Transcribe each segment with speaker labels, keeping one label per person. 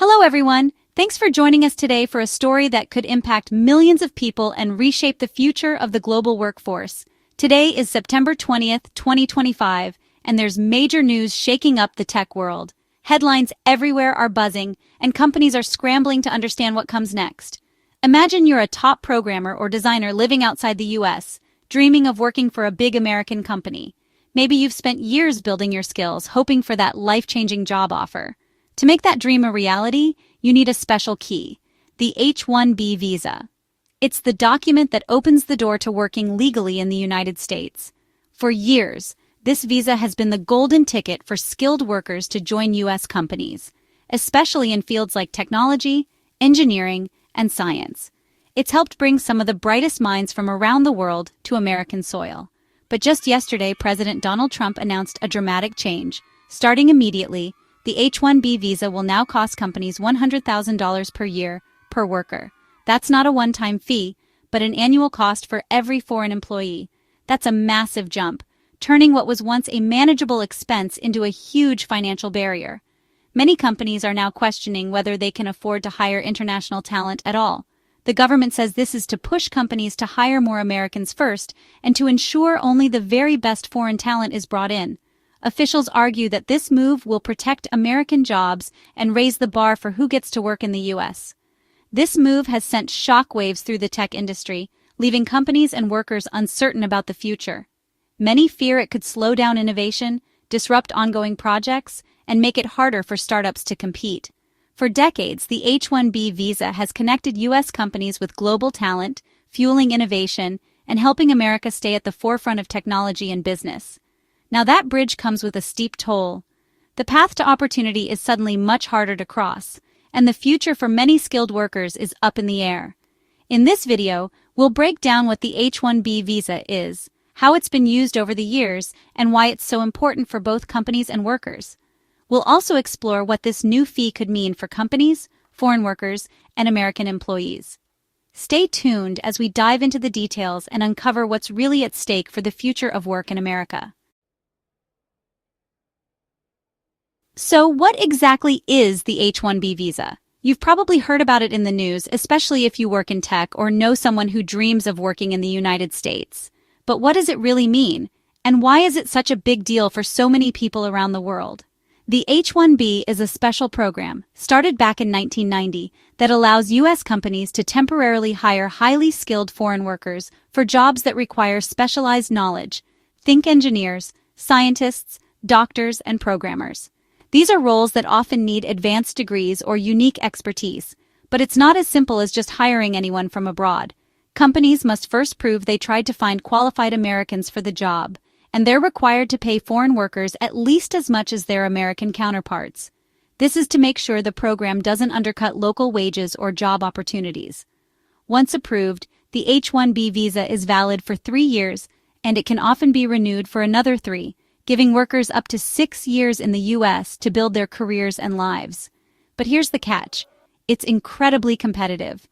Speaker 1: Hello everyone, thanks for joining us today for a story that could impact millions of people and reshape the future of the global workforce. Today is September 20th, 2025, and there's major news shaking up the tech world. Headlines everywhere are buzzing, and companies are scrambling to understand what comes next. Imagine you're a top programmer or designer living outside the US, dreaming of working for a big American company. Maybe you've spent years building your skills, hoping for that life-changing job offer. To make that dream a reality, you need a special key, the H-1B visa. It's the document that opens the door to working legally in the United States. For years, this visa has been the golden ticket for skilled workers to join U.S. companies, especially in fields like technology, engineering, and science. It's helped bring some of the brightest minds from around the world to American soil. But just yesterday, President Donald Trump announced a dramatic change. Starting immediately, the H-1B visa will now cost companies $100,000 per year per worker. That's not a one-time fee, but an annual cost for every foreign employee. That's a massive jump, turning what was once a manageable expense into a huge financial barrier. Many companies are now questioning whether they can afford to hire international talent at all. The government says this is to push companies to hire more Americans first and to ensure only the very best foreign talent is brought in. Officials argue that this move will protect American jobs and raise the bar for who gets to work in the U.S. This move has sent shockwaves through the tech industry, leaving companies and workers uncertain about the future. Many fear it could slow down innovation, disrupt ongoing projects, and make it harder for startups to compete. For decades, the H-1B visa has connected U.S. companies with global talent, fueling innovation, and helping America stay at the forefront of technology and business. Now that bridge comes with a steep toll. The path to opportunity is suddenly much harder to cross, and the future for many skilled workers is up in the air. In this video, we'll break down what the H-1B visa is, how it's been used over the years, and why it's so important for both companies and workers. We'll also explore what this new fee could mean for companies, foreign workers, and American employees. Stay tuned as we dive into the details and uncover what's really at stake for the future of work in America. So what exactly is the H-1B visa? You've probably heard about it in the news, especially if you work in tech or know someone who dreams of working in the United States. But what does it really mean? And why is it such a big deal for so many people around the world? The H-1B is a special program, started back in 1990, that allows U.S. companies to temporarily hire highly skilled foreign workers for jobs that require specialized knowledge. Think engineers, scientists, doctors, and programmers. These are roles that often need advanced degrees or unique expertise, but it's not as simple as just hiring anyone from abroad. Companies must first prove they tried to find qualified Americans for the job, and they're required to pay foreign workers at least as much as their American counterparts. This is to make sure the program doesn't undercut local wages or job opportunities. Once approved, the H-1B visa is valid for 3 years, and it can often be renewed for another 3, giving workers up to 6 years in the U.S. to build their careers and lives. But here's the catch. It's incredibly competitive.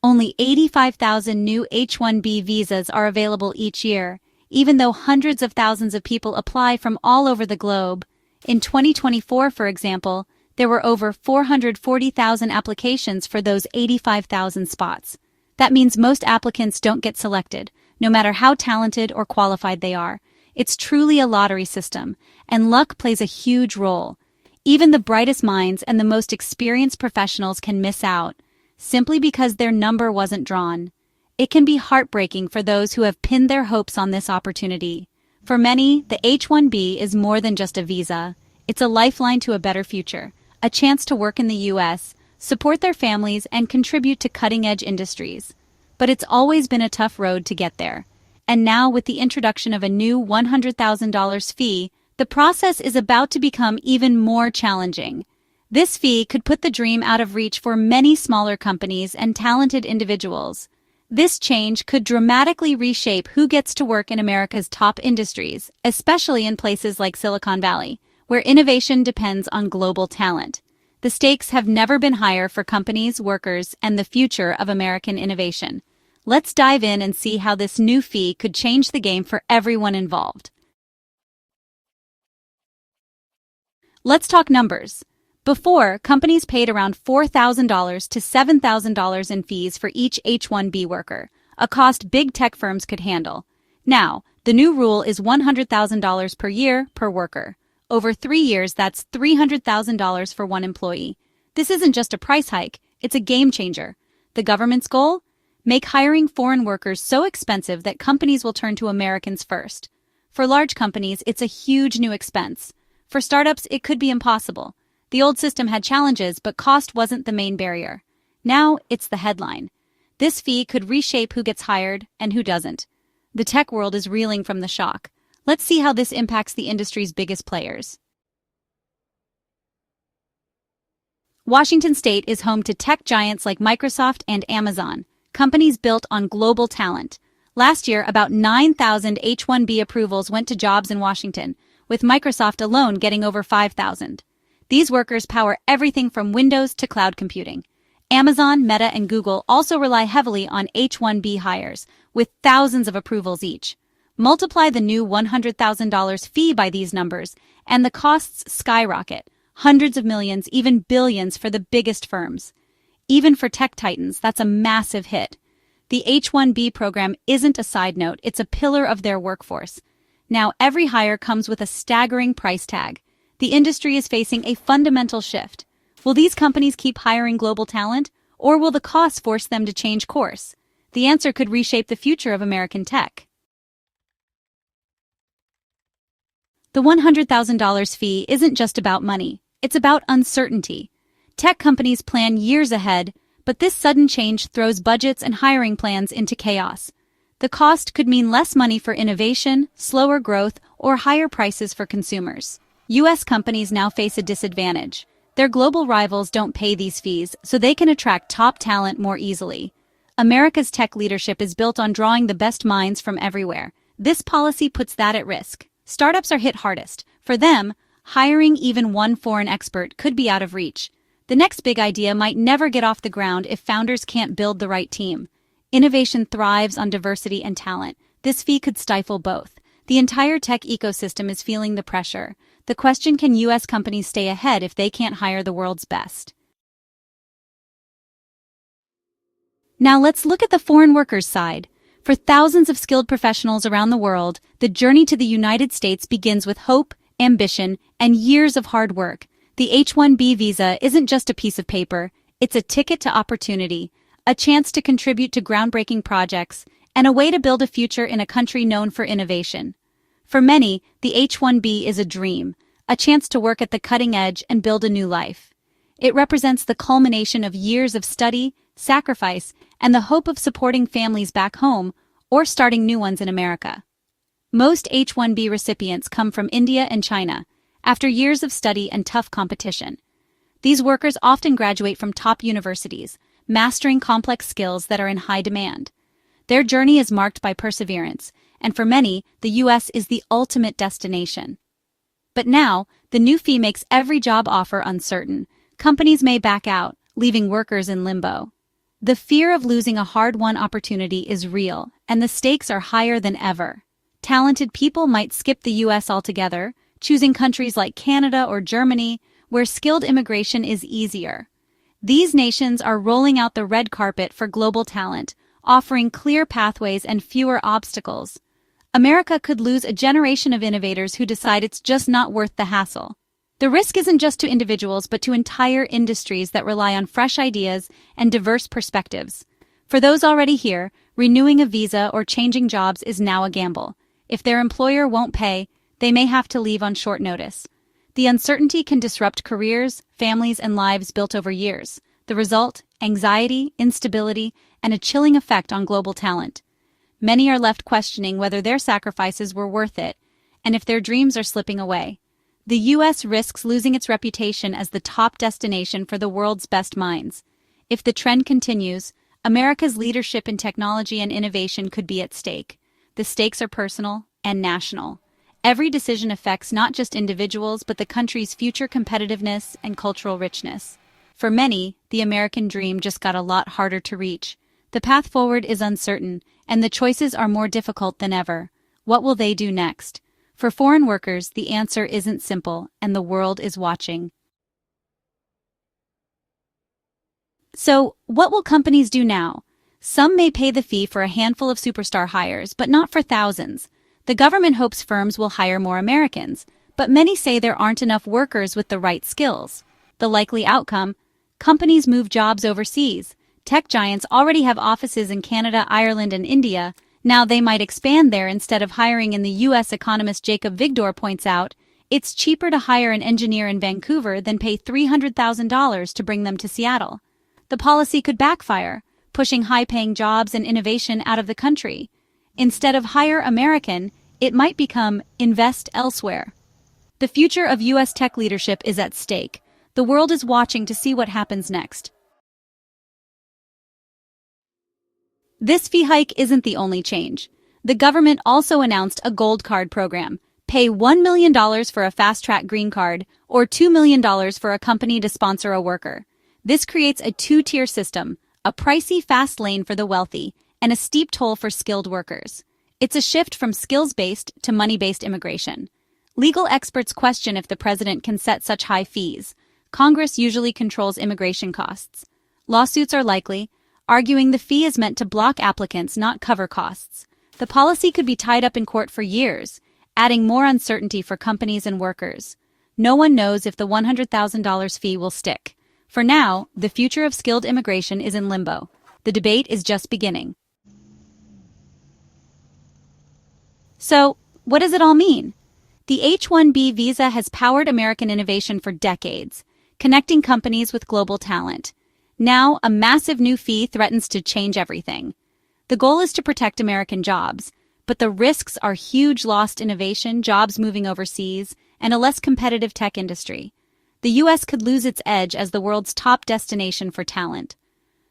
Speaker 1: Only 85,000 new H-1B visas are available each year, even though hundreds of thousands of people apply from all over the globe. In 2024, for example, there were over 440,000 applications for those 85,000 spots. That means most applicants don't get selected, no matter how talented or qualified they are. It's truly a lottery system, and luck plays a huge role. Even the brightest minds and the most experienced professionals can miss out, simply because their number wasn't drawn. It can be heartbreaking for those who have pinned their hopes on this opportunity. For many, the H-1B is more than just a visa. It's a lifeline to a better future, a chance to work in the U.S., support their families, and contribute to cutting-edge industries. But it's always been a tough road to get there. And now, with the introduction of a new $100,000 fee, the process is about to become even more challenging. This fee could put the dream out of reach for many smaller companies and talented individuals. This change could dramatically reshape who gets to work in America's top industries, especially in places like Silicon Valley, where innovation depends on global talent. The stakes have never been higher for companies, workers, and the future of American innovation. Let's dive in and see how this new fee could change the game for everyone involved. Let's talk numbers. Before, companies paid around $4,000 to $7,000 in fees for each H-1B worker, a cost big tech firms could handle. Now, the new rule is $100,000 per year per worker. Over 3 years, that's $300,000 for one employee. This isn't just a price hike, it's a game changer. The government's goal? Make hiring foreign workers so expensive that companies will turn to Americans first. For large companies, it's a huge new expense. For startups, it could be impossible. The old system had challenges, but cost wasn't the main barrier. Now, it's the headline. This fee could reshape who gets hired and who doesn't. The tech world is reeling from the shock. Let's see how this impacts the industry's biggest players. Washington State is home to tech giants like Microsoft and Amazon, companies built on global talent. Last year, about 9,000 H-1B approvals went to jobs in Washington, with Microsoft alone getting over 5,000. These workers power everything from Windows to cloud computing. Amazon, Meta, and Google also rely heavily on H-1B hires, with thousands of approvals each. Multiply the new $100,000 fee by these numbers, and the costs skyrocket, hundreds of millions, even billions for the biggest firms. Even for tech titans, that's a massive hit. The H-1B program isn't a side note, it's a pillar of their workforce. Now, every hire comes with a staggering price tag. The industry is facing a fundamental shift. Will these companies keep hiring global talent, or will the costs force them to change course? The answer could reshape the future of American tech. The $100,000 fee isn't just about money, it's about uncertainty. Tech companies plan years ahead, but this sudden change throws budgets and hiring plans into chaos. The cost could mean less money for innovation, slower growth, or higher prices for consumers. U.S. companies now face a disadvantage. Their global rivals don't pay these fees, so they can attract top talent more easily. America's tech leadership is built on drawing the best minds from everywhere. This policy puts that at risk. Startups are hit hardest. For them, hiring even one foreign expert could be out of reach. The next big idea might never get off the ground if founders can't build the right team. Innovation thrives on diversity and talent. This fee could stifle both. The entire tech ecosystem is feeling the pressure. The question, can U.S. companies stay ahead if they can't hire the world's best? Now let's look at the foreign workers side. For thousands of skilled professionals around the world, the journey to the United States begins with hope, ambition, and years of hard work. The H-1B visa isn't just a piece of paper, it's a ticket to opportunity, a chance to contribute to groundbreaking projects, and a way to build a future in a country known for innovation. For many, the H-1B is a dream, a chance to work at the cutting edge and build a new life. It represents the culmination of years of study, sacrifice, and the hope of supporting families back home or starting new ones in America. Most H-1B recipients come from India and China, after years of study and tough competition. These workers often graduate from top universities, mastering complex skills that are in high demand. Their journey is marked by perseverance, and for many, the U.S. is the ultimate destination. But now, the new fee makes every job offer uncertain. Companies may back out, leaving workers in limbo. The fear of losing a hard-won opportunity is real, and the stakes are higher than ever. Talented people might skip the U.S. altogether, choosing countries like Canada or Germany, where skilled immigration is easier. These nations are rolling out the red carpet for global talent, offering clear pathways and fewer obstacles. America could lose a generation of innovators who decide it's just not worth the hassle. The risk isn't just to individuals, but to entire industries that rely on fresh ideas and diverse perspectives. For those already here, renewing a visa or changing jobs is now a gamble. If their employer won't pay, they may have to leave on short notice. The uncertainty can disrupt careers, families, and lives built over years. The result: anxiety, instability, and a chilling effect on global talent. Many are left questioning whether their sacrifices were worth it, and if their dreams are slipping away. The U.S. risks losing its reputation as the top destination for the world's best minds. If the trend continues, America's leadership in technology and innovation could be at stake. The stakes are personal and national. Every decision affects not just individuals, but the country's future competitiveness and cultural richness. For many, the American dream just got a lot harder to reach. The path forward is uncertain, and the choices are more difficult than ever. What will they do next? For foreign workers, the answer isn't simple, and the world is watching. So, what will companies do now? Some may pay the fee for a handful of superstar hires, but not for thousands. The government hopes firms will hire more Americans, but many say there aren't enough workers with the right skills. The likely outcome? Companies move jobs overseas. Tech giants already have offices in Canada, Ireland, and India. Now they might expand there instead of hiring in the U.S. Economist Jacob Vigdor points out, it's cheaper to hire an engineer in Vancouver than pay $300,000 to bring them to Seattle. The policy could backfire, pushing high-paying jobs and innovation out of the country. Instead of hire American, it might become invest elsewhere. The future of U.S. tech leadership is at stake. The world is watching to see what happens next. This fee hike isn't the only change. The government also announced a gold card program. Pay $1 million for a fast-track green card or $2 million for a company to sponsor a worker. This creates a two-tier system, a pricey fast lane for the wealthy and a steep toll for skilled workers. It's a shift from skills-based to money-based immigration. Legal experts question if the president can set such high fees. Congress usually controls immigration costs. Lawsuits are likely, arguing the fee is meant to block applicants, not cover costs. The policy could be tied up in court for years, adding more uncertainty for companies and workers. No one knows if the $100,000 fee will stick. For now, the future of skilled immigration is in limbo. The debate is just beginning. So, what does it all mean? The H-1B visa has powered American innovation for decades, connecting companies with global talent. Now, a massive new fee threatens to change everything. The goal is to protect American jobs, but the risks are huge: lost innovation, jobs moving overseas, and a less competitive tech industry. The U.S. could lose its edge as the world's top destination for talent.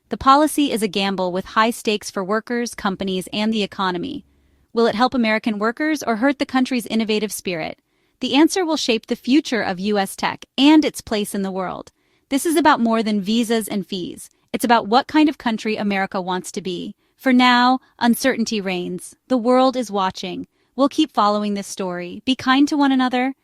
Speaker 1: The policy is a gamble with high stakes for workers, companies, and the economy. Will it help American workers or hurt the country's innovative spirit? The answer will shape the future of U.S. tech and its place in the world. This is about more than visas and fees. It's about what kind of country America wants to be. For now, uncertainty reigns. The world is watching. We'll keep following this story. Be kind to one another.